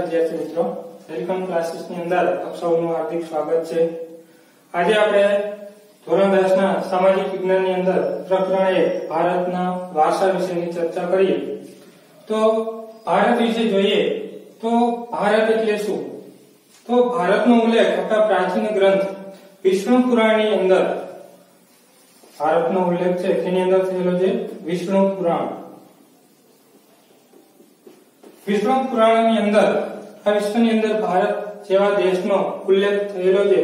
વિદ્યાર્થી મિત્રો, welcome classes ની અંદર આપ સૌનું હાર્દિક સ્વાગત છે। આજે આપણે ધોરણ 10 ના સામાજિક વિજ્ઞાન ની અંદર પ્રકરણ 1 ભારતના વારસા વિશેની ચર્ચા કરીએ। તો ભારત વિશે જોઈએ તો ભારત એટલે શું? તો ભારતનો ઉલ્લેખ આપણા પ્રાચીન ગ્રંથ વિષ્ણુ પુરાણની અંદર ભારતનો ઉલ્લેખ છે તેની અંદર થયેલો છે વિષ્ણુ પુરાણ। વિષ્ણુ પુરાણની અંદર આ વિશ્વની અંદર ભારત જેવા દેશનો ઉલ્લેખ થયેલો છે।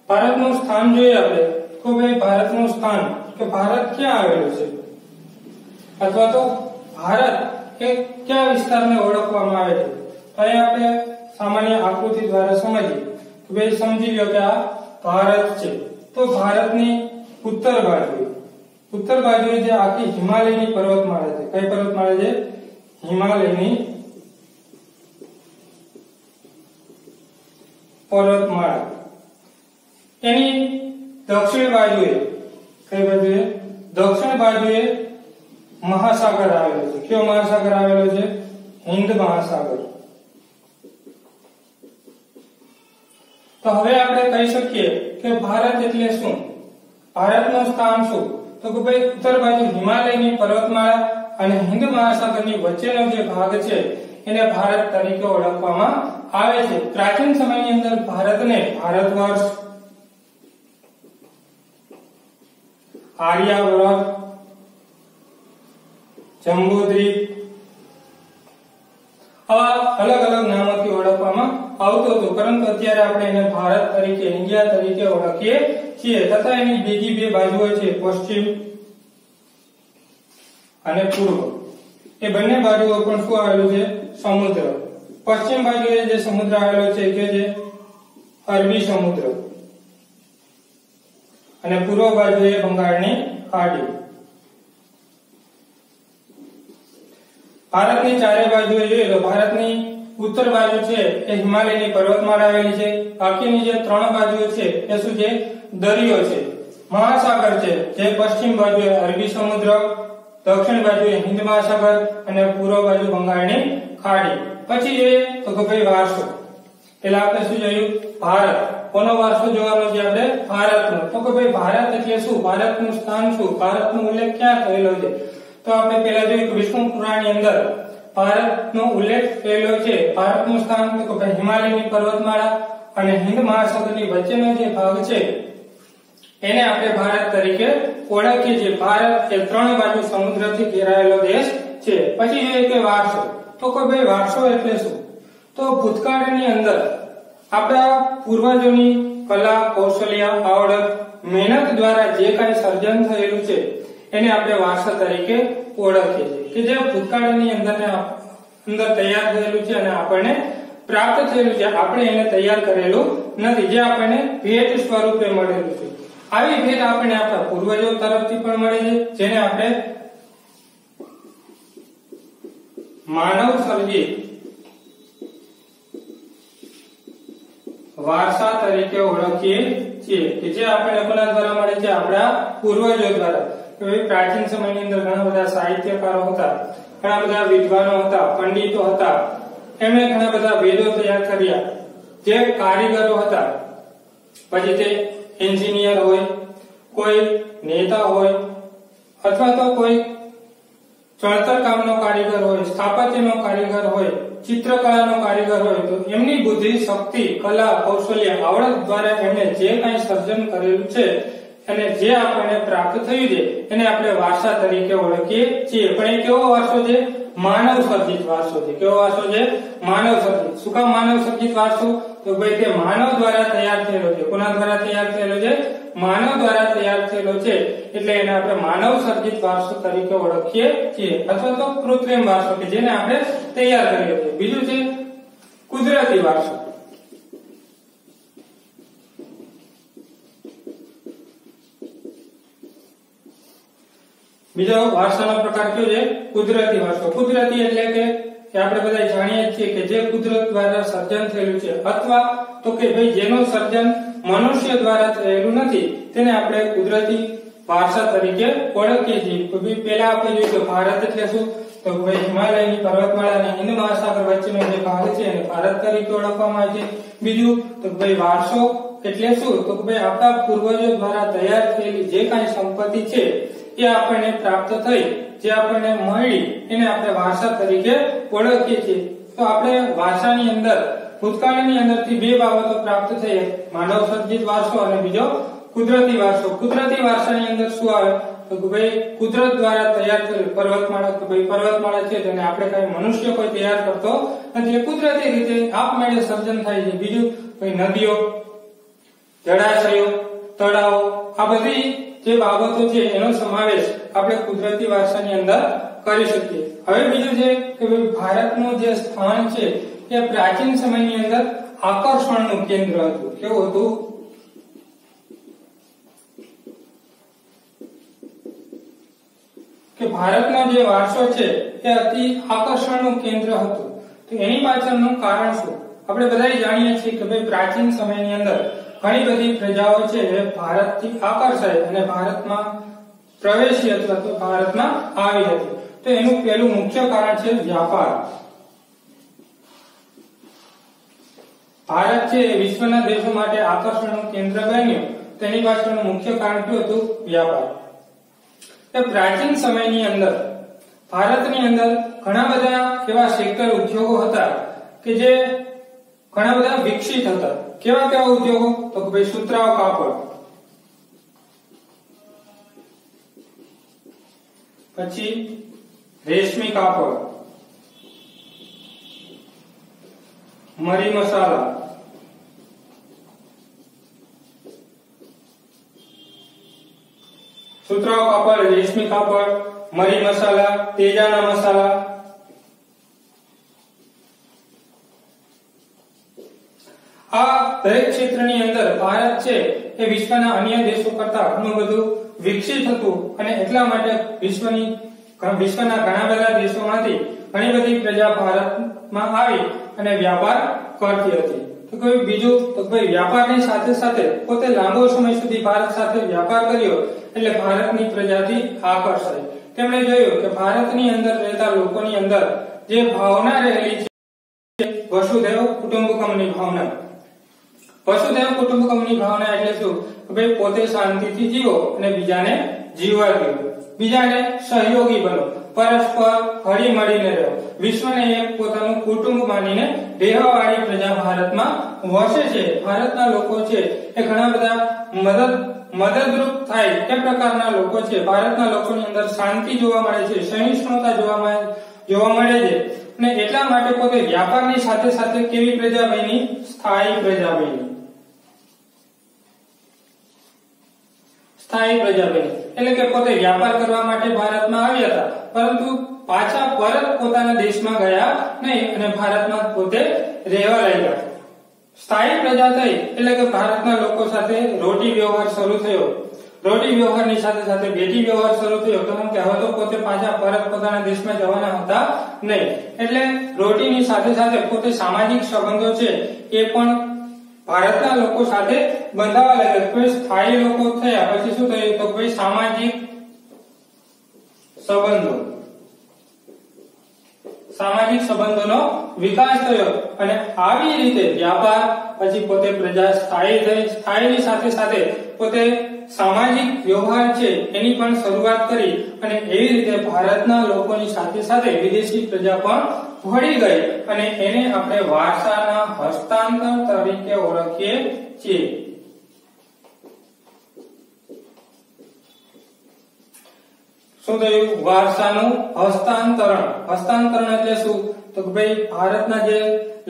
ભારતનું સ્થાન જોઈએ આપણે તો ભાઈ ભારતનું સ્થાન કે ભારત ક્યાં આવેલું છે અથવા તો ભારત કે કયા વિસ્તારને ઓળખવામાં આવે છે, તો અહીં આપણે સામાન્ય આકૃતિ દ્વારા સમજીએ તો ભાઈ સમજી લો કે આ ભારત છે। તો ભારતની ઉત્તર બાજુએ જે આખી હિમાલયની પર્વતમાળા છે, કઈ પર્વતમાળા છે? હિમાલયની પર્વતમાળા। એની દક્ષિણ બાજુએ કઈ બાજુએ? દક્ષિણ બાજુએ મહાસાગર આવેલો છે। કયો મહાસાગર આવેલો છે? હિન્દ મહાસાગર। તો હવે આપણે કહી શકીએ કે ભારત એટલે શું? ભારતનું સ્થાન શું? તો કે ભાઈ ઉત્તર બાજુ હિમાલયની પર્વતમાળા અને હિન્દ મહાસાગરની વચ્ચેનો જે ભાગ છે એને ભારત તરીકે ઓળખવામાં આવે છે। પ્રાચીન સમયની અંદર ભારતને ભારતવર્ષ, આર્યાવર્ત, જંબુદ્વીપ આવા અલગ અલગ નામોથી ઓળખવામાં આવતું હતું, પરંતુ અત્યારે આપણે એને ભારત તરીકે, ઇન્ડિયા તરીકે ઓળખીએ છીએ। તથા એની બીજી બે બાજુઓ છે પશ્ચિમ અને પૂર્વ। એ બંને બાજુઓ પણ શું આવેલું છે? સમુદ્ર। પશ્ચિમ બાજુએ જે સમુદ્ર આવેલો છે કે જે અરબી સમુદ્ર અને પૂર્વ બાજુએ બંગાળની ખાડી। ભારતની ચારે બાજુએ જોઈએ તો ભારતની ઉત્તર બાજુ છે એ હિમાલયની પર્વતમાળા આવેલી છે। બાકીની જે ત્રણ બાજુઓ છે એ શું છે? દરિયો છે, મહાસાગર છે, જે પશ્ચિમ બાજુએ અરબી સમુદ્ર, દક્ષિણ બાજુએ હિન્દ મહાસાગર અને પૂર્વ બાજુ બંગાળની ખાડી। પછી જોઈએ તો કે ભાઈ વારસો। પેલા આપણે શું જોયું? ભારત। કોનો વારસો જોવાનો છે આપણે? ભારતનો। તો કે ભાઈ ભારત એટલે શું? ભારતનું સ્થાન શું? ભારતનો ઉલ્લેખ ક્યાં થયેલો છે? તો આપણે પહેલા જોયું કે વિષ્ણુ પુરાણની અંદર ભારતનો ઉલ્લેખ થયેલો છે। ભારતનું સ્થાન તો કે ભાઈ હિમાલયની પર્વતમાળા અને હિન્દ મહાસાગરની વચ્ચેનો જે ભાગ છે એને આપણે ભારત તરીકે ઓળખીએ છીએ। ભારત એ ત્રણ બાજુ સમુદ્રથી ઘેરાયેલો દેશ છે। પછી જોઈએ કે વારસો। તો કે ભાઈ વારસો એટલે શું? તો ભૂતકાળની અંદર આપણા પૂર્વજોની કલા, કૌશલ્ય, આવડત, મહેનત દ્વારા જે કાંઈ સર્જન થયેલું છે એને આપણે વારસા તરીકે ઓળખીએ છીએ, કે જે ભૂતકાળની અંદર તૈયાર થયેલું છે અને આપણને પ્રાપ્ત થયેલું છે, આપણે એને તૈયાર કરેલું નથી, જે આપણને ભેટ સ્વરૂપે મળેલું છે। આવી ભેટ આપણને આપણા પૂર્વજો તરફથી પણ મળે છે, જેને આપણે માનવ સર્જિત વારસા તરીકે ઓળખીએ છીએ, કે જે આપણને કોના દ્વારા મળે છે? આપણા પૂર્વજો દ્વારા। પ્રાચીન સમયની અંદર ઘણા બધા સાહિત્યકારો હતા, ઘણા બધા વિદ્વાનો હતા, પંડિતો હતા, એમણે ઘણા બધા વેદો તૈયાર કર્યા। જે કારીગરો હતા, પછી તે એન્જિનિયર હોય, કોઈ નેતા હોય, અથવા તો કોઈ ચણતર કામનો કારીગર હોય, સ્થાપત્યનો કારીગર હોય, ચિત્રકલાનો કારીગર હોય, તો એમની બુદ્ધિ, શક્તિ, કલા, કૌશલ્ય, આવડત દ્વારા એમણે જે કાંઈ સર્જન કરેલું છે અને જે આપણને પ્રાપ્ત થયું છે એને આપણે વારસા તરીકે ઓળખીએ છીએ। પણ એ કેવો વારસો છે? માનવ સર્જિત વારસો છે। કેવો વારસો છે? માનવ સર્જિત। શું કામ માનવ સર્જિત વારસો? તો ભાઈ તે માનવ દ્વારા તૈયાર થયેલો છે। કોના દ્વારા તૈયાર થયેલો છે? માનવ દ્વારા તૈયાર થયેલો છે, એટલે એને આપણે માનવ સર્જિત વારસો તરીકે ઓળખીએ છીએ, અથવા તો કૃત્રિમ વારસો, કે જેને આપણે તૈયાર કરીએ છીએ। બીજું છે કુદરતી વારસો। બીજો વારસાનો પ્રકાર કયો છે? કુદરતી વારસો। કુદરતી એટલે કે આપણે બધા જાણીએ છીએ કે જે કુદરત દ્વારા સર્જન થયેલું છે, અથવા તો કે ભાઈ જેનું સર્જન મનુષ્ય દ્વારા થયેલું નથી, તેને આપણે કુદરતી વારસા તરીકે ઓળખીએ છીએ। પહેલા આપણે જોયું કે ભારત એટલે શું? તો ભાઈ હિમાલયની પર્વતમાળા અને હિન્દ મહાસાગર વચ્ચેનો જે ભાગ છે એને ભારત તરીકે ઓળખવામાં આવે છે. બીજું તો ભાઈ વારસો એટલે શું? તો ભાઈ આપણા પૂર્વજો દ્વારા તૈયાર થયેલી જે કાંઈ સંપત્તિ છે એ આપણને પ્રાપ્ત થઈ, જે આપણને મળી, એને આપણે વારસા તરીકે ઓળખીએ છીએ. તો આપણે વારસાની અંદર ભૂતકાળની અંદરથી બે બાબતો પ્રાપ્ત થઈ, માનવ સર્જિત વારસો અને બીજો કુદરતી વારસો. કુદરતી વારસાની અંદર શું આવે? તો ભાઈ કુદરત દ્વારા તૈયાર થયેલ પર્વતમાળા. તો ભાઈ પર્વતમાળા છે તેને આપણે કઈ મનુષ્ય કોઈ તૈયાર કરતો નથી, કુદરતી રીતે આપમેળે સર્જન થાય છે. બીજું ભાઈ નદીઓ, જળાશયો, તળાવો, આ બધી જે બાબતો છે એનો સમાવેશ આપણે કુદરતી વારસાની અંદર કરી શકીએ. હવે બીજું છે કે ભાઈ ભારતનું જે સ્થાન છે એ પ્રાચીન સમયની અંદર આકર્ષણનું કેન્દ્ર હતું. કેવું હતું? કે ભારતનો જે વારસો છે એ અતિ આકર્ષણનું કેન્દ્ર હતું. તો એની પાછળનું કારણ શું? આપણે બધા જાણીએ છીએ કે ભાઈ પ્રાચીન સમયની અંદર ઘણી બધી પ્રજાઓ છે એ ભારતથી આકર્ષાય અને ભારતમાં પ્રવેશી અથવા તો ભારતમાં આવી હતી. તો એનું પહેલું મુખ્ય કારણ છે વ્યાપાર. ભારત છે એ વિશ્વના દેશો માટે આકર્ષણનું કેન્દ્ર બન્યું. તેની પાછળનું મુખ્ય કારણ શું હતું? વ્યાપાર. પ્રાચીન સમયની અંદર ભારતની અંદર ઘણા બધા એવા સેક્ટર ઉદ્યોગો હતા કે જે ઘણા બધા વિકસિત હતા. કેવા કેવા ઉદ્યોગો? તો કે ભાઈ સુતરાઉ કાપડ, પછી રેશમી કાપડ, મરી મસાલા, સુતરાઉ કાપડ, રેશમી કાપડ, મરી મસાલા, તેજાના મસાલા. આ દરેક ક્ષેત્રની અંદર ભારત છે એ વિશ્વના અન્ય દેશો કરતા ઘણું બધું વિકસિત હતું અને એટલા માટે વિશ્વના ઘણા બધા દેશોમાંથી ઘણી બધી પ્રજા ભારતમાં આવી અને વ્યાપાર કરતી હતી. તો કોઈ બીજું તો ભાઈ વ્યાપારની સાથે સાથે પોતે લાંબો સમય સુધી ભારત સાથે વ્યાપાર કર્યો એટલે ભારતની પ્રજાથી આકર્ષાય. તેમણે જોયું કે ભારતની અંદર રહેતા લોકોની અંદર જે ભાવના રહેલી છે વસુધૈવ કુટુંબકમની ભાવના. વસુધૈવ કુટુંબકમની ભાવના એટલે શું? ભાઈ પોતે શાંતિથી જીવો અને બીજાને જીવવા દો, બીજાને સહયોગી બનો, પરસ્પર હળી મળીને રહો, વિશ્વને એક પોતાનું કુટુંબ માનીને રહેવાવાળી પ્રજા ભારતમાં વસે છે. ભારતના લોકો છે એ ઘણા બધા મદદરૂપ થાય એ પ્રકારના લોકો છે. ભારતના લોકોની અંદર શાંતિ જોવા મળે છે, સહિષ્ણુતા જોવા મળે છે અને એટલા માટે પોતે વ્યાપારની સાથે સાથે કેવી પ્રજા બની? સ્થાયી પ્રજા બની. સ્થાયી પ્રજા બની એટલે કે પોતે વ્યાપાર કરવા માટે ભારતમાં આવ્યા હતા પરંતુ પાછા પરત પોતાના દેશમાં ગયા નહીં અને ભારતમાં પોતે રહેવા લાગ્યા. સ્થાયી પ્રજા થઈ એટલે કે ભારતના લોકો સાથે રોટી વ્યવહાર શરૂ થયો. રોટી વ્યવહારની સાથે સાથે બેટી વ્યવહાર શરૂ થયો કારણ કે હવે તો પોતે પાછા પરત પોતાના દેશમાં જવાના હતા નહીં. એટલે રોટીની સાથે સાથે પોતે સામાજિક સંબંધો છે એ પણ ભારતના લોકો સાથે બંધાવા લાગ્યા. કોઈ સ્થાયી લોકો થયા પછી શું થયું? તો કોઈ સામાજિક સંબંધોનો વિકાસ થયો અને આવી રીતે વ્યાપાર પછી પોતે પ્રજા સ્થાયી થઈ. સ્થાયીની સાથે સાથે પોતે સામાજિક વ્યવહાર છે એની પણ શરૂઆત કરી અને એવી રીતે ભારતના લોકોની સાથે સાથે વિદેશી પ્રજા પણ ભળી ગઈ અને એને આપણે વારસાના હસ્તાંતર તરીકે ઓળખીએ છીએ. શું થયું? વારસાનું હસ્તાંતરણ. હસ્તાંતરણ એટલે શું? તો ભાઈ ભારતના જે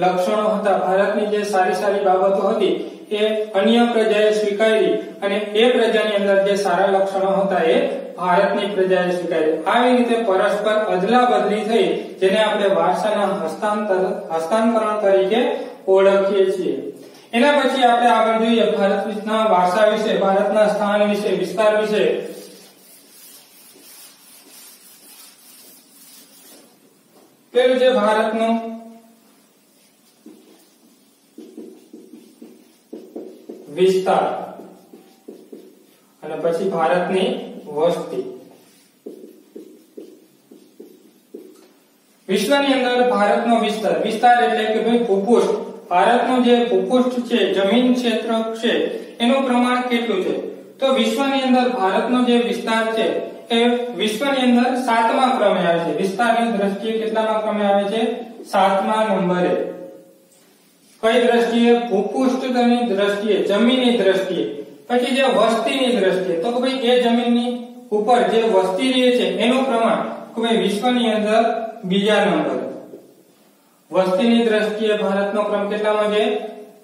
લક્ષણો હતા, ભારતની જે સારી સારી બાબતો હતી એ અન્ય પ્રજાએ સ્વીકારી અને એ પ્રજાની અંદર જે સારા લક્ષણો હતા એ ભારતની પ્રજાએ સ્વીકારી. આવી રીતે પરસ્પર અદલા બદલી થઈ જેને આપણે વારસાના હસ્તાંતરણ તરીકે ઓળખીએ છીએ. એના પછી આપણે આગળ જોઈએ ભારતના વારસા વિશે, ભારતના સ્થાન વિશે, વિસ્તાર વિશે. પેલું છે ભારતનું વિસ્તાર અને પછી ભારતની વસ્તી. વિશ્વની અંદર ભારતનો વિસ્તાર એટલે કે ભાઈ ભૂપૃષ્ઠ, ભારતનું જે ભૂપૃષ્ઠ છે, જમીન ક્ષેત્ર છે, એનું પ્રમાણ કેટલું છે? તો વિશ્વની અંદર ભારતનો જે વિસ્તાર છે એ વિશ્વની અંદર 7મા ક્રમે આવે છે. વિસ્તારની દ્રષ્ટિએ કેટલામા ક્રમે આવે છે? 7મા નંબરે. કઈ દ્રષ્ટિએ? ભૂપૃષ્ઠની દ્રષ્ટિએ, જમીનની દ્રષ્ટિએ. પછી જે વસ્તીની દ્રષ્ટિએ, તો કે ભાઈ એ જમીનની ઉપર જે વસ્તી રહે છે એનું પ્રમાણ કે ભાઈ વિશ્વની અંદર બીજા નંબરે. વસ્તીની દ્રષ્ટિએ ભારતનો ક્રમ કેટલામાં છે?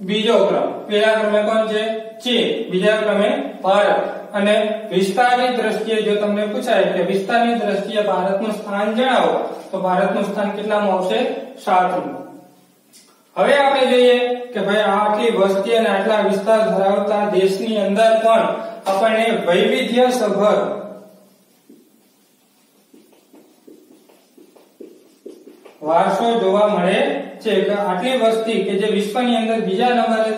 બીજો ક્રમ. પહેલા ક્રમે કોણ છે? ચીન. બીજા ક્રમે ભારત. અને વિસ્તારની દ્રષ્ટિએ જો તમને પૂછાય કે વિસ્તારની દ્રષ્ટિએ ભારતનું સ્થાન જણાવો, તો ભારતનું સ્થાન કેટલામાં આવશે? 7મું. હવે આપણે જોઈએ કે ભાઈ આટલી વસ્તી અને આટલા વિસ્તાર ધરાવતા દેશની અંદર પણ આપણને વૈવિધ્યસભર વારસો જોવા મળે છે. કે આટલી વસ્તી કે જે વિશ્વની અંદર બીજા નંબરે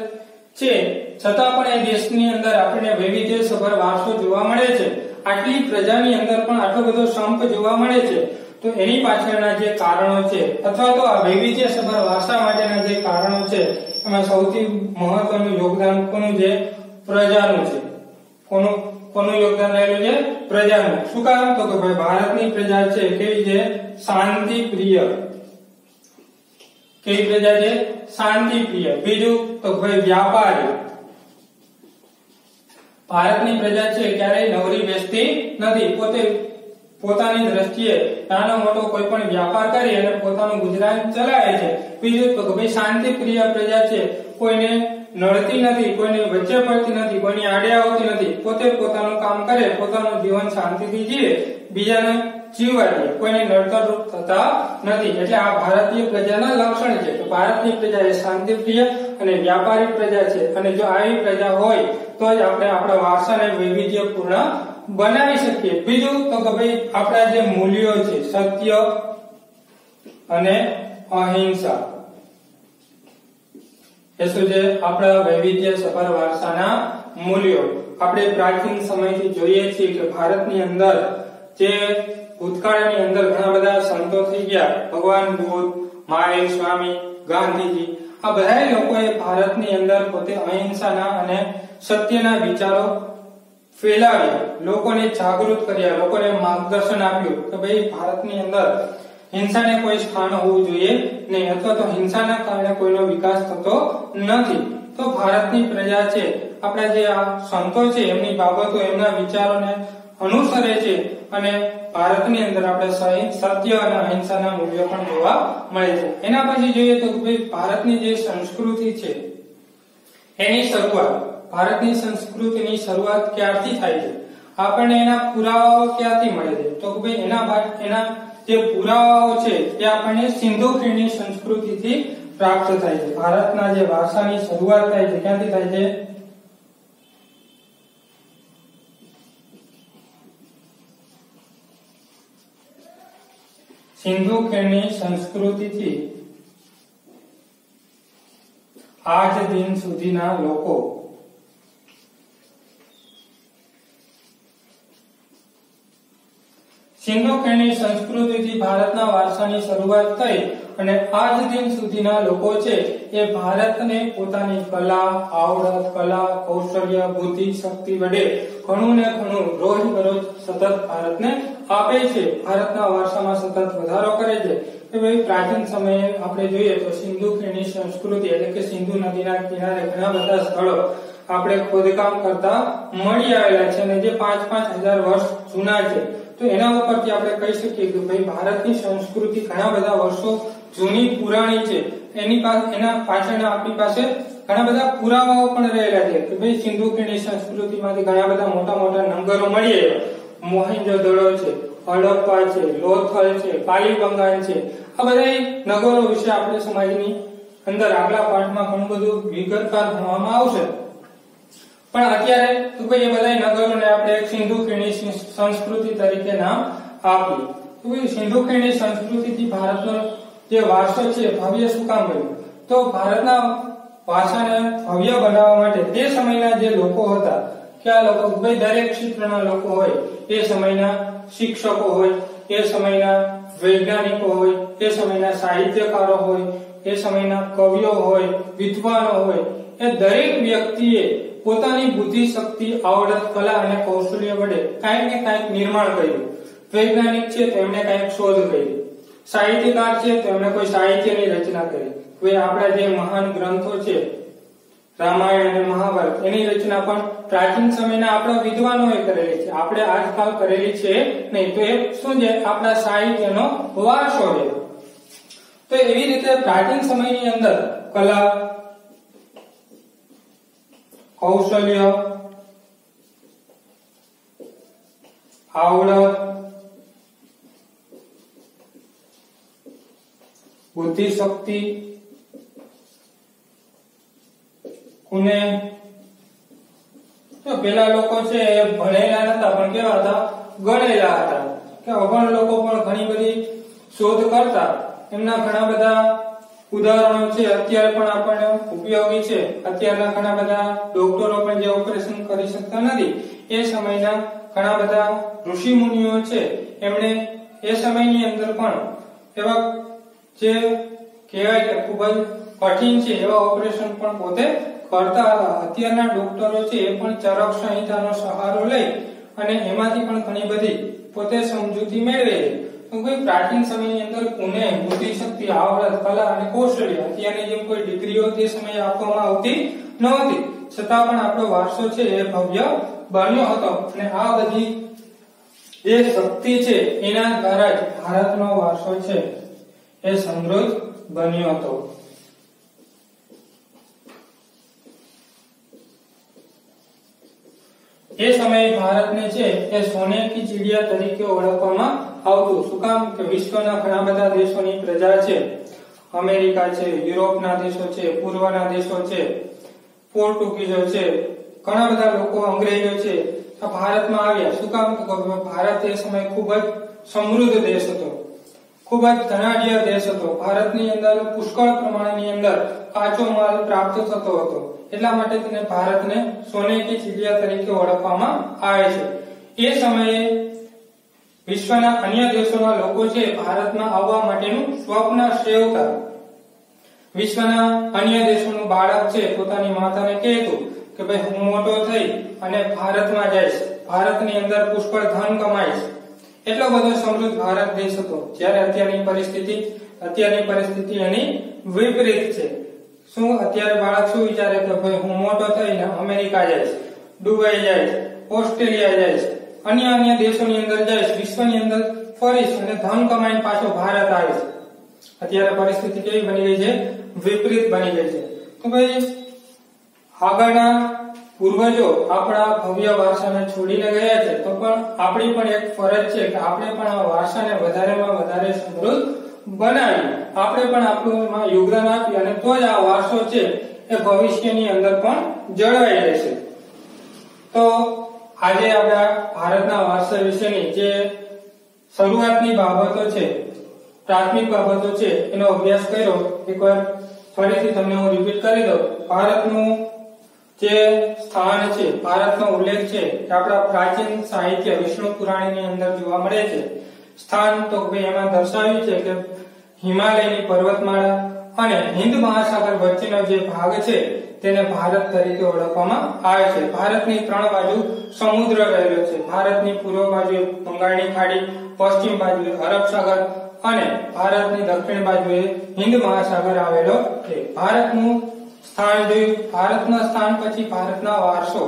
છે, છતાં પણ એ દેશની અંદર આપણને વૈવિધ્યસભર વારસો જોવા મળે છે. આટલી પ્રજાની અંદર પણ આટલો બધો સંપ જોવા મળે છે. તો એની પાછળના જે કારણો છે, અથવા તો આ વૈવિધ્યસભર વારસા માટેના જે કારણો છે, એમાં સૌથી મહત્વનું યોગદાન કોનું છે? પ્રજાનું છે. કોનું યોગદાન રહેલું છે? પ્રજાનું. શું કામ? તો કે ભાઈ ભારતની પ્રજા છે કેવી છે? શાંતિ પ્રિય. કેવી પ્રજા છે? શાંતિ પ્રિય. બીજું તો ભાઈ વ્યાપારી. ભારતની પ્રજા છે ક્યારેય નવરી બેસતી નથી. પોતાની દ્રષ્ટિએ નાનો મોટો કોઈ પણ વ્યાપાર કરી અને પોતાનું ગુજરાન ચલાવે છે. બીજું તો ભાઈ શાંતિ પ્રિય પ્રજા છે, કોઈને નડતી નથી, કોઈને વચ્ચે પડતી નથી, કોઈની આડે આવતી નથી. પોતે પોતાનું કામ કરે, પોતાનું જીવન શાંતિથી જીવે, બીજાને જીવવા દે, કોઈને નડતરરૂપ થતા નથી. એટલે આ ભારતીય પ્રજાના લક્ષણ છે. તો ભારતની પ્રજા એ શાંતિપ્રિય અને વ્યાપારી પ્રજા છે. અને જો આવી પ્રજા હોય તો જ આપણે આપણા વારસાને વૈવિધ્યપૂર્ણ બનાવી શકીએ. બીજું તો કે ભાઈ આપણા જે મૂલ્યો છે, સત્ય અને અહિંસા, એ શું છે? આપણા વૈવિધ્યસભર વારસાના મૂલ્યો. આપણે પ્રાચીન સમયથી જોઈએ છીએ કે ભારતની અંદર જે ભૂતકાળની અંદર ઘણા બધા સંતો થઈ ગયા, ભગવાન બુદ્ધ, મહાવીર સ્વામી, ગાંધીજી, આ બધા લોકોએ ભારતની અંદર પોતે અહિંસાના અને સત્યના વિચારો ફેલાવ્યા, લોકોને જાગૃત કર્યા, લોકોને માર્ગદર્શન આપ્યું કે ભાઈ ભારતની અંદર હિંસાને કોઈ સ્થાન હોવું જોઈએ નહીં, અથવા તો હિંસાના કારણે કોઈનો વિકાસ થતો નથી. તો ભારતની પ્રજા છે, આપણા જે આ સંતો છે, એમની બાબતો, એમના વિચારોને અનુસરે છે અને ભારતની અંદર આપણે સત્ય અને અહિંસાના મૂલ્યો પણ જોવા મળે છે. એના પછી જોઈએ તો ભારતની જે સંસ્કૃતિ છે એની શરૂઆત, ભારતની સંસ્કૃતિની શરૂઆત ક્યારથી થાય છે? આપણને એના પુરાવાઓ ક્યાંથી મળે છે? તો ભાઈ એના જે પુરાવાઓ છે એ આપણને સિંધુ ખીણની સંસ્કૃતિથી પ્રાપ્ત થાય છે. ભારતના જે વારસાની શરૂઆત થાય છે ક્યાંથી થાય છે? સિંધુ ખીણની સંસ્કૃતિથી આજ દિન સુધીના લોકો સિંધુ ખીણની સંસ્કૃતિથી ભારતના વારસાની શરૂઆત થઈ અને આજ દિન સુધીના લોકો છે એ ભારતને પોતાની કલા, આવડત, કલા, કૌશલ્ય, બુદ્ધિ, શક્તિ વડે ઘણું ને ઘણું રોજબરોજ સતત ભારતને આપે છે. ભારતના વારસામાં સતત વધારો કરે છે. કે ભાઈ પ્રાચીન સમયે આપણે જોઈએ તો સિંધુ ખીણની સંસ્કૃતિ એટલે કે સિંધુ નદીના કિનારે ઘણા બધા સ્થળો આપણે ખોદકામ કરતા મળી આવેલા છે અને જે 5,000 વર્ષ જૂના છે. તો એના ઉપરથી આપણે કહી શકીએ કે ભાઈ ભારતની સંસ્કૃતિ ઘણા બધા વર્ષો જૂની, પુરાણી છે. એના પાછળ આપણી પાસે ઘણા બધા પુરાવાઓ પણ રહેલા છે કે ભાઈ સિંધુ ખીણની સંસ્કૃતિમાંથી ઘણા બધા મોટા મોટા નગરો મળી આવ્યા. મોહેન્જો-દડો છે, હડપ્પા છે, લોથલ છે, કાલીબંગાન છે. આ બધા નગરો વિશે આપણે સમાજની અંદર આગલા પાઠમાં ઘણું બધું વિગતવાર ભણવામાં આવશે. પણ અત્યારે તો ભાઈ એ બધા નગરોને આપણે સિંધુ ખીણની સંસ્કૃતિ તરીકે નામ આપીએ. તો ભાઈ સિંધુ ખીણની સંસ્કૃતિથી ભારતનો જે વારસો છે ભવ્ય શું કામ બન્યું? તો ભારતના વારસાને ભવ્ય બનાવવા માટે તે સમયના જે લોકો હતા, કયા લોકો? ભાઈ દરેક ક્ષેત્રના લોકો હોય, એ સમયના શિક્ષકો હોય, એ સમયના વૈજ્ઞાનિકો હોય, એ સમયના સાહિત્યકારો હોય, એ સમયના કવિઓ હોય, વિદ્વાનો હોય, એ દરેક વ્યક્તિએ પોતાની બુદ્ધિ શક્તિ, આવડત, કલા અને કૌશલ્ય વડે કાંઈક ને કાંઈક નિર્માણ કર્યું. વૈજ્ઞાનિક છે તો એમણે કાંઈક શોધ કરી, સાહિત્યકાર છે તો એમણે કોઈ સાહિત્યની રચના કરી. કોઈ આપણા જે મહાન ગ્રંથો છે રામાયણ અને મહાભારત, એની રચના પણ પ્રાચીન સમયના આપણા વિદ્વાનોએ કરેલી છે, આપણે આજકાલ કરેલી છે નહીં. તો એ શું છે? આપણા સાહિત્યનો વારસો છે. તો એવી રીતે પ્રાચીન સમયની અંદર કલા, કૌશલ્ય, આવડત, બુદ્ધિ શક્તિ, કુને તો પેલા લોકો છે એ ભણેલા નતા પણ કેવા હતા? ગણેલા હતા. કે અભણ લોકો પણ ઘણી બધી શોધ કરતા. એમના ઘણા બધા ઉદાહરણો છે, અત્યારે પણ આપણને ઉપયોગી છે. અત્યારના ઘણા બધા ડોક્ટરો પણ જે ઓપરેશન કરી શકતા નથી, એ સમયના ઘણા બધા ઋષિ મુનિઓ છે, એમણે એ સમયની અંદર પણ એવા જે કહેવાય કે ખૂબ જ કઠિન છે એવા ઓપરેશન પણ પોતે કરતા હતા. અત્યારના ડોક્ટરો છે એ પણ ચરક સંહિતાનો સહારો લઈ અને એમાંથી પણ ઘણી બધી પોતે સમજૂતી મેળવે છે. તો કોઈ પ્રાચીન સમયની અંદર કુને, બુદ્ધિ શક્તિ, આવડત, કલા અને કૌશલ્ય અત્યારની જેમ કોઈ ડિગ્રીઓ તે સમયે આપવામાં આવતી નહોતી, છતાં પણ આપણો વારસો છે એ ભવ્ય બન્યો હતો. અને આ બધી જે શક્તિ છે એના દ્વારા જ ભારતનો વારસો છે એ સમૃદ્ધ બન્યો હતો. એ સમયે ભારતને છે એ સોને કી ચિડિયા તરીકે ઓળખવામાં આવતું. શું કામ? કે વિશ્વના ઘણા બધા દેશોની પ્રજા છે, અમેરિકા છે, યુરોપના દેશો છે, પૂર્વના દેશો છે, પોર્ટુગીઝો છે, ઘણા બધા લોકો, અંગ્રેજો છે, આ ભારતમાં આવ્યા. શું કામ? કે ભારત એ સમયે ખૂબ જ સમૃદ્ધ દેશ હતો, ખૂબ જ ધનાઢ્ય દેશ હતો. ભારતની અંદર પુષ્કળ પ્રમાણની અંદર કાચો માલ પ્રાપ્ત થતો હતો. એટલા માટે તેને ભારતને સોને કી ચિડિયા તરીકે ઓળખવામાં આવે છે. એ સમયે વિશ્વના અન્ય દેશોના લોકો છે ભારતમાં આવવા માટેનું સ્વપ્ન સેવતા. વિશ્વના અન્ય દેશોનું બાળક છે પોતાની માતાને કહેતું કે ભાઈ હું મોટો થઈ અને ભારતમાં જઈશ, ભારતની અંદર પુષ્કળ ધન કમાઈશ. એટલો બધો સમૃદ્ધ ભારત દેશ હતો. જ્યારે અત્યારની પરિસ્થિતિ એની વિપરીત છે. શું અત્યારે બાળક શું વિચારે કે ભાઈ હું મોટો થઈને અમેરિકા જઈશ, દુબઈ જઈશ, ઓસ્ટ્રેલિયા જઈશ, અન્ય દેશોની અંદર જઈશ, વિશ્વની અંદર ફરીશ અને ધન કમાઈને પાછો ભારત આવીશ. અત્યારે પરિસ્થિતિ કેવી બની ગઈ છે? વિપરીત બની ગઈ છે. તો ભાઈ આગળના પૂર્વજો આપણા ભવ્ય વારસાને છોડીને ગયા છે, તો પણ આપણી પણ એક ફરજ છે કે આપણે પણ આ વારસાને વધારેમાં વધારે સમૃદ્ધ બનાવી, આપણે પણ આપણું એમાં યોગદાન આપીએ અને તો જ આ વારસો છે એ ભવિષ્યની અંદર પણ જળવાઈ રહેશે. તો આજે આપણે ભારતના વારસા વિશેની જે શરૂઆતની બાબતો છે, પ્રાથમિક બાબતો છે, એનો અભ્યાસ કર્યો. એકવાર ફરીથી તમને હું રિપીટ કરી દઉં. ભારતનું જે સ્થાન છે, ભારતનો ઉલ્લેખ છે કે આપણા પ્રાચીન સાહિત્ય વિષ્ણુ પુરાણની અંદર જોવા મળે છે. સ્થાન તો ભાઈ એમાં દર્શાવ્યું છે કે હિમાલયની પર્વતમાળા અને હિન્દ મહાસાગર વચ્ચેનો જે ભાગ છે તેને ભારત તરીકે ઓળખવામાં આવે છે. ભારતની 3 બાજુ સમુદ્ર રહેલો છે. ભારતની પૂર્વ બાજુએ બંગાળની ખાડી, પશ્ચિમ બાજુએ અરબ સાગર અને ભારતની દક્ષિણ બાજુએ હિન્દ મહાસાગર આવેલો છે. ભારતનું સ્થાન જોયું. ભારતના સ્થાન પછી ભારતના વારસો.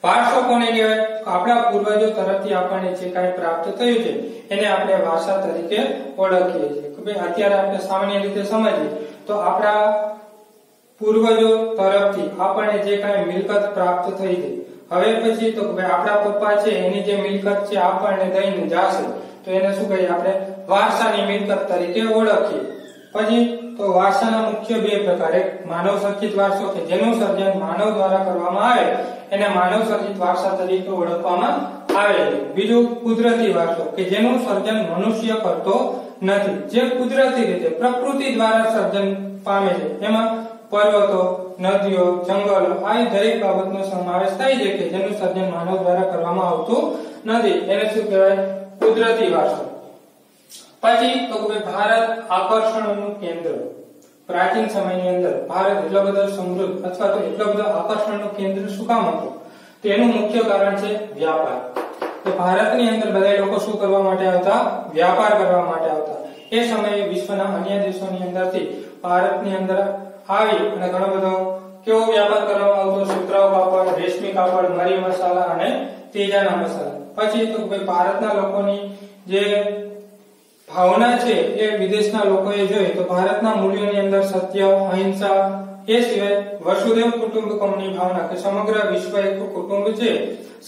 વારસો કોને કહેવાય? આપણા પૂર્વજો તરફથી આપણને જે કાંઈ પ્રાપ્ત થયું છે એને આપણે વારસા તરીકે ઓળખીએ છીએ. કે ભાઈ અત્યારે આપણે સામાન્ય રીતે સમજીએ તો આપણા પૂર્વજો તરફથી આપણને જે કાંઈ મિલકત પ્રાપ્ત થઈ છે, હવે પછી તો ભાઈ આપણા પપ્પા છે એની જે મિલકત છે આપણને દઈને જાશે તો એને શું કહીએ? આપણે વારસાની મિલકત તરીકે ઓળખીએ. પછી તો વારસાના મુખ્ય 2 પ્રકાર. એક માનવ સર્જિત વારસો કે જેનું સર્જન માનવ દ્વારા કરવામાં આવે એને માનવ સર્જિત વારસા તરીકે ઓળખવામાં આવે છે. બીજું કુદરતી વારસો કે જેનું સર્જન મનુષ્ય કરતો નથી, જે કુદરતી રીતે પ્રકૃતિ દ્વારા સર્જન પામે છે. એમાં પર્વતો, નદીઓ, જંગલો આ દરેક બાબતનો સમાવેશ થાય છે કે જેનું સર્જન માનવ દ્વારા કરવામાં આવતું નથી. એને શું કહેવાય? કુદરતી વારસો. પછી તો કે ભારત આકર્ષણનું કેન્દ્ર. પ્રાચીન સમયની અંદર ભારત એટલો બધો સમૃદ્ધ અથવા તો એટલો બધો આકર્ષણનું કેન્દ્ર શું કામ હતું? તેનું મુખ્ય કારણ છે વ્યાપાર. તો ભારતની અંદર બધા લોકો શું કરવા માટે આવતા? વ્યાપાર કરવા માટે આવતા. એ સમયે વિશ્વના અન્ય દેશોની અંદરથી ભારતની અંદર આવી અને ઘણો બધો કેવો વ્યાપાર કરવામાં આવતો? સુતરાઉ કાપડ, રેશમી કાપડ, મરી મસાલા અને તેજાના મસાલા. પછી તો ભાઈ ભારતના લોકોની જે ભાવના છે એ વિદેશના લોકોએ જોઈ તો ભારતના મૂલ્યોની અંદર સત્ય, અહિંસા, એ સિવાય વસુદેવ કુટુંબકમની ભાવના કે સમગ્ર વિશ્વ એક કુટુંબ છે,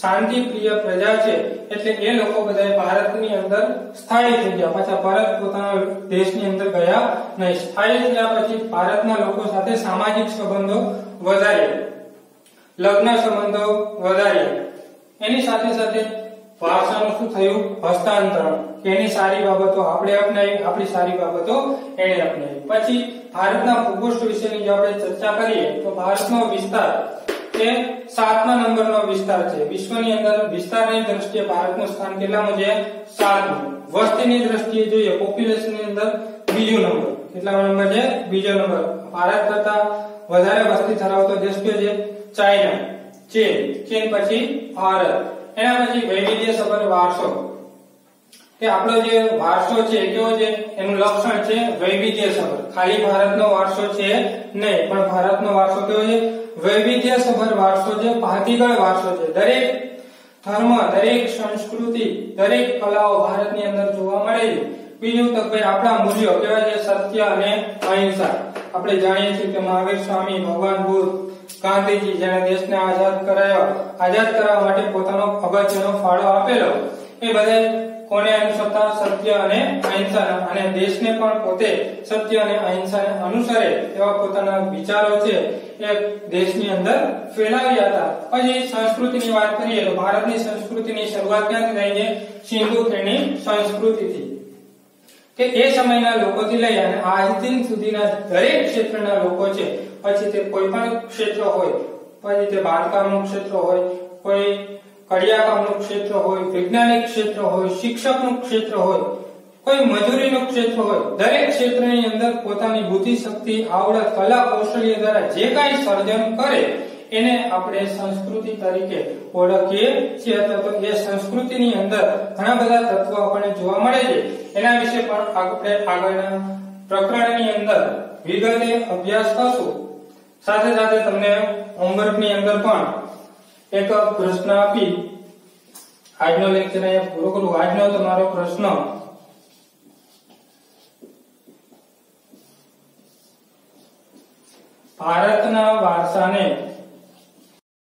શાંતિ પ્રિય પ્રજા છે, એટલે એ લોકો બધા ભારતની અંદર સ્થાયી થઈ ગયા. પાછા પરત પોતાના દેશની અંદર ગયા નહીં. સ્થાયી થયા પછી ભારતના લોકો સાથે સામાજિક સંબંધો વધાર્યા, લગ્ન સંબંધો વધાર્યા. એની સાથે સાથે ભાષાનું શું થયું? હસ્તાંતરણ. કે એની સારી બાબતો આપણે અપનાવી, આપણી સારી બાબતો એને અપનાવી. પછી ભારતના ભૂગોળ વિશેની જો આપણે ચર્ચા કરીએ તો ભારતનો વિસ્તાર એ 7મા નંબરનો વિસ્તાર છે. વિશ્વની અંદર વિસ્તારની દ્રષ્ટિએ ભારતનું સ્થાન કેટલામું છે? 7મું. વસ્તીની દ્રષ્ટિએ જોઈએ પોપ્યુલેશનની અંદર બીજો નંબર. કેટલામો નંબર છે? બીજો નંબર. ભારત કરતા વધારે વસ્તી ધરાવતો દેશ કયો છે? ચાઇના, ચીન, ચીન પછી ભારત. એના પછી વૈવિધ્યસભર વારસો. કે આપણો જે વારસો છે કેવો છે? એનું લક્ષણ છે વૈવિધ્યસભર. ખાલી ભારતનો વારસો છે નહીં, પણ ભારતનો વારસો કેવો છે? વૈવિધ્યસભર વારસો છે, ભાતીગળ વારસો છે. દરેક ધર્મ, દરેક સંસ્કૃતિ, દરેક કલાઓ ભારતની અંદર જોવા મળે છે. બીજું તો ભાઈ આપણા મૂલ્યો કેવા છે? સત્ય અને અહિંસા. આપણે જાણીએ છીએ કે મહાવીર સ્વામી, ભગવાન બુદ્ધ, ગાંધીજી જેણે દેશને આઝાદ કરવા માટે પોતાનો અગત્યનો ફાળો આપેલો, એ બધા કોને અનુસરતા? સત્ય અને અહિંસા. અને દેશને પણ પોતે સત્ય અને અહિંસાને અનુસરે એવા પોતાના વિચારો છે એ દેશની અંદર ફેલાવ્યા હતા. પછી સંસ્કૃતિની વાત કરીએ તો ભારતની સંસ્કૃતિની શરૂઆત ક્યાંથી થઈ છે? સિંધુ ખીણની સંસ્કૃતિથી. કે એ સમયના લોકોથી લઈ અને આજ દિન સુધીના દરેક ક્ષેત્રના લોકો છે, પછી તે કોઈ પણ ક્ષેત્ર હોય, પછી તે બાંધકામનું ક્ષેત્ર હોય, કોઈ કડિયાકામનું ક્ષેત્ર હોય, વૈજ્ઞાનિક ક્ષેત્ર હોય, શિક્ષકનું ક્ષેત્ર હોય, કોઈ મજૂરીનું ક્ષેત્ર હોય, દરેક ક્ષેત્રની અંદર પોતાની બુદ્ધિ શક્તિ, આવડત, કલા, કૌશલ્ય દ્વારા જે કાંઈ સર્જન કરે એને આપણે સંસ્કૃતિ તરીકે ઓળખીએ છીએ. તો એ સંસ્કૃતિની અંદર ઘણા બધા તત્વો આપણને જોવા મળે છે. એના વિશે પણ આપણે આગળના પ્રકરણની અંદર વિગતે અભ્યાસ કરશું. સાથે સાથે તમને હોમવર્કની અંદર પણ એક પ્રશ્ન આપી આજનો લેક્ચર અહીંયા પૂરો કરું. આજનો તમારો પ્રશ્ન ભારતના વારસાને